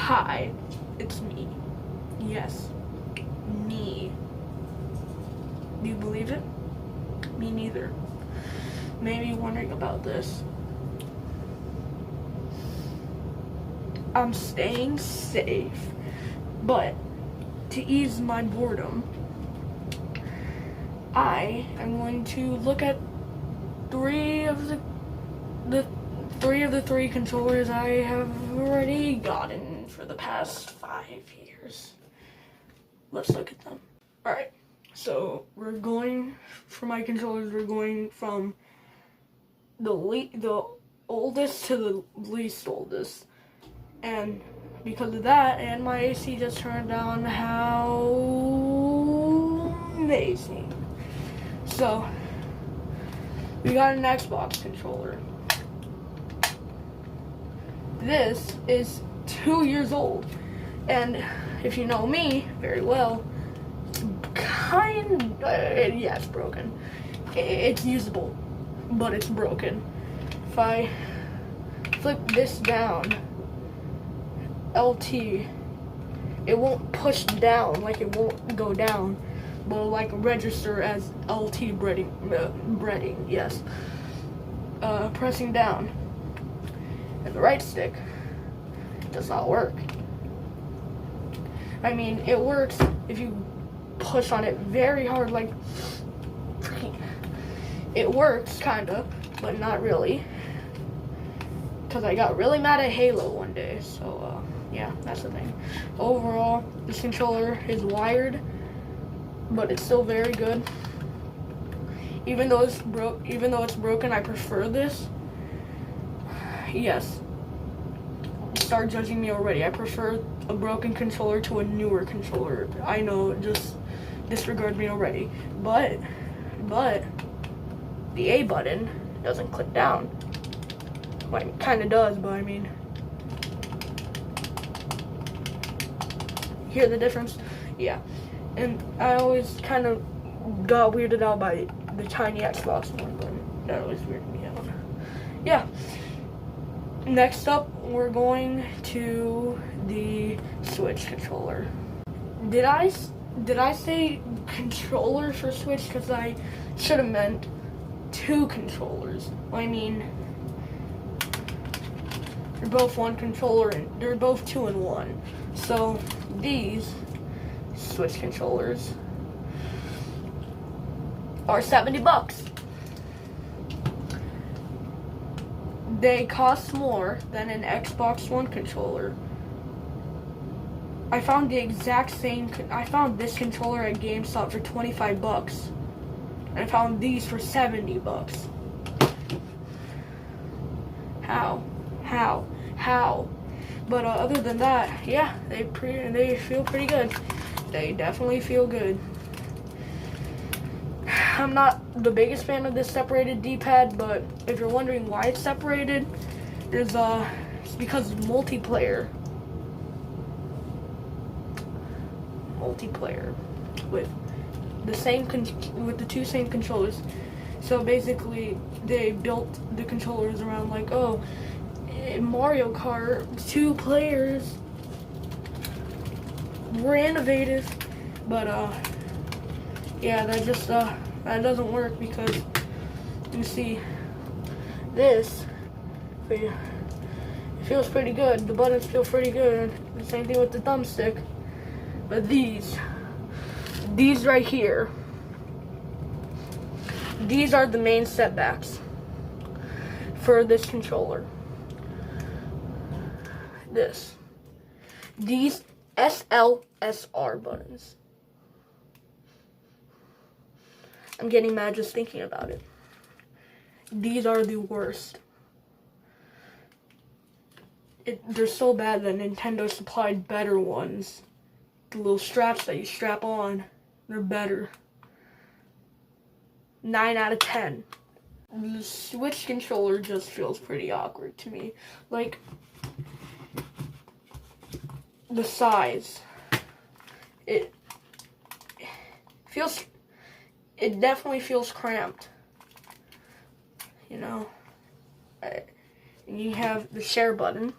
Hi, it's me. Yes, me. Do you believe it? Me neither. Maybe wondering about this. I'm staying safe, but to ease my boredom, I am going to look at three of the three controllers I have already gotten for the past 5 years. Let's look at them. Alright, so for my controllers, we're going from the oldest to the least oldest. And because of that, and my AC just turned on, how amazing. So, we got an Xbox controller. This is 2 years old, and if you know me very well, yeah, it's broken. It's usable, but it's broken. If I flip this down, LT, it won't push down, like it won't go down, but like register as LT breading, yes. Pressing down, and the right stick does not work. I mean, it works if you push on it very hard, like, it works, kinda, but not really. Because I got really mad at Halo one day, so, yeah, that's the thing. Overall, this controller is wired, but it's still very good. Even though it's broken, I prefer this. Yes. Start judging me already. I prefer a broken controller to a newer controller. I know, just disregard me already. But the A button doesn't click down. Well, it kind of does, but I mean, hear the difference? Yeah. And I always kind of got weirded out by the tiny Xbox one, but that always weirded me out. Yeah. Next up, we're going to the Switch controller. Did I say controller for Switch? Because I should have meant 2 controllers. I mean, they're both one controller, and they're both 2 in 1. So these Switch controllers are $70. They cost more than an Xbox One controller. I found this controller at GameStop for $25. And I found these for $70. How? But other than that, yeah, they feel pretty good. They definitely feel good. I'm not the biggest fan of this separated D-pad, but if you're wondering why it's separated, it's because multiplayer with the 2 same controllers. So basically, they built the controllers around like, oh, in Mario Kart, 2 players. We're innovative, but yeah, that doesn't work because you see this. It feels pretty good. The buttons feel pretty good. The same thing with the thumbstick. But these right here, these are the main setbacks for this controller. These SLSR buttons. I'm getting mad just thinking about it. These are the worst. They're so bad that Nintendo supplied better ones. The little straps that you strap on, they're better. 9 out of 10. The Switch controller just feels pretty awkward to me. Like, the size. It definitely feels cramped. You know? And you have the share button.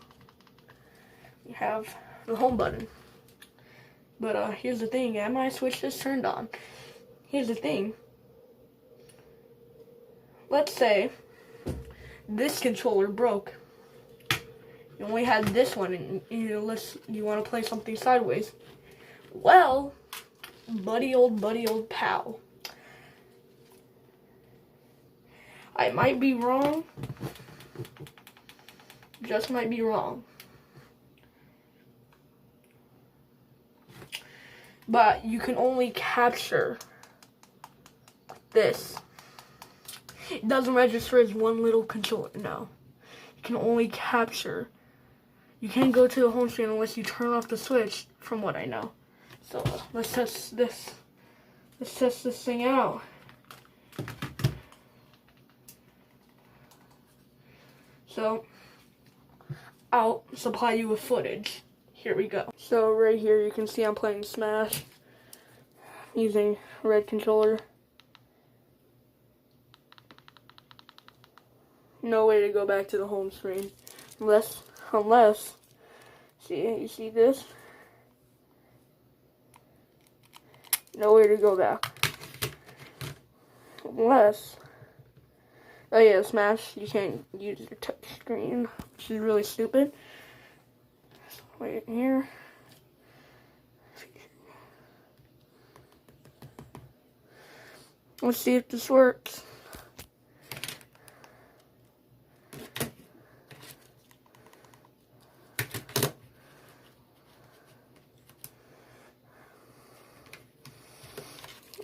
You have the home button. But here's the thing, and my Switch is turned on. Here's the thing. Let's say this controller broke. You only had this one, and you want to play something sideways. Well, buddy old pal. I might be wrong. Just might be wrong. But you can only capture this. It doesn't register as one little controller, no. You can only capture. You can't go to the home screen unless you turn off the Switch, from what I know. So let's test this. Let's test this thing out. So I'll supply you with footage. Here we go. So right here you can see I'm playing Smash using red controller. No way to go back to the home screen. Unless, see, you see this? Nowhere to go back. Unless, oh yeah, Smash, you can't use your touch screen, which is really stupid. So right here. Let's see if this works.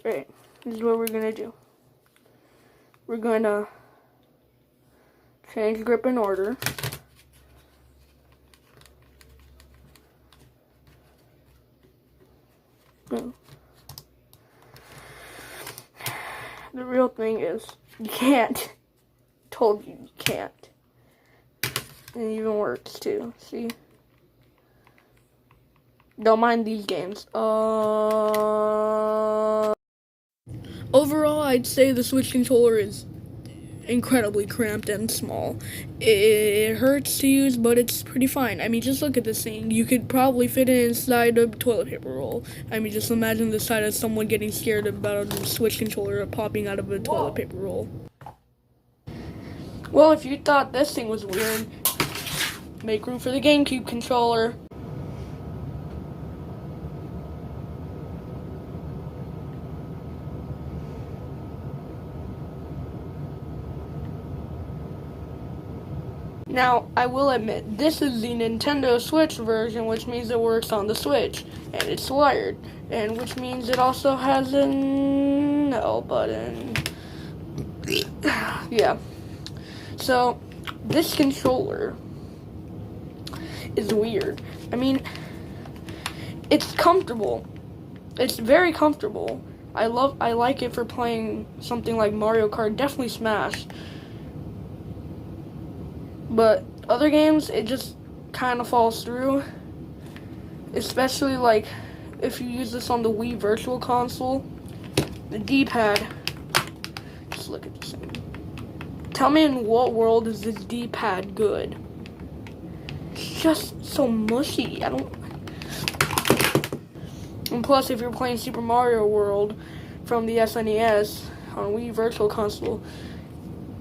Alright, this is what we're gonna do. We're gonna change grip and order. Boom. The real thing is, you can't. Told you can't. And it even works too, see? Don't mind these games. Overall, I'd say the Switch controller is incredibly cramped and small. It hurts to use, but it's pretty fine. I mean, just look at this thing. You could probably fit it inside a toilet paper roll. I mean, just imagine the sight of someone getting scared about a Switch controller popping out of a toilet paper roll. Well, if you thought this thing was weird, make room for the GameCube controller. Now, I will admit, this is the Nintendo Switch version, which means it works on the Switch, and it's wired, and which means it also has an L button. Yeah. So, this controller is weird. I mean, it's comfortable. It's very comfortable. I like it for playing something like Mario Kart, definitely Smash. But other games, it just kind of falls through. Especially like if you use this on the Wii Virtual Console, the D-pad. Just look at this thing. Tell me in what world is this D-pad good? It's just so mushy. I don't. And plus, if you're playing Super Mario World from the SNES on Wii Virtual Console,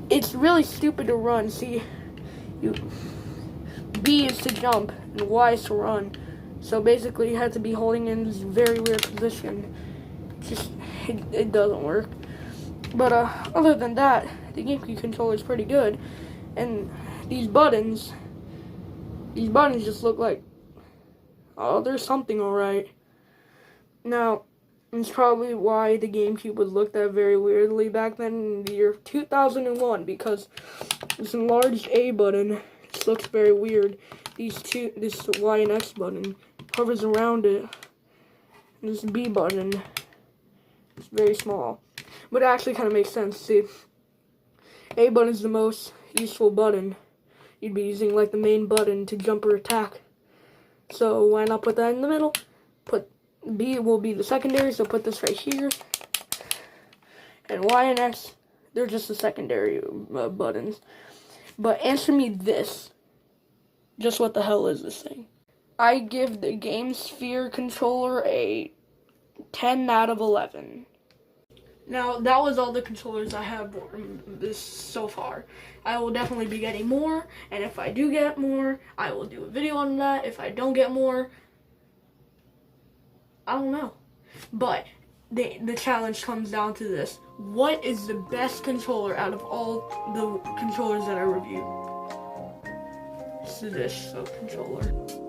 it's really stupid to run. See. B is to jump and Y is to run. So basically you have to be holding in this very weird position. It doesn't work. But other than that, the GameCube controller is pretty good. And these buttons just look like, oh, there's something alright. Now, it's probably why the GameCube was looked at very weirdly back then in the year 2001, because this enlarged A button just looks very weird. This Y and X button hovers around it. And this B button is very small. But it actually kind of makes sense. See, A button is the most useful button. You'd be using like the main button to jump or attack. So why not put that in the middle? Put B will be the secondary, so put this right here. And Y and X, they're just the secondary buttons. But answer me this. Just what the hell is this thing? I give the Game Sphere controller a 10 out of 11. Now, that was all the controllers I have this so far. I will definitely be getting more, and if I do get more, I will do a video on that. If I don't get more, I don't know. But the challenge comes down to this. What is the best controller out of all the controllers that I reviewed? This is this controller.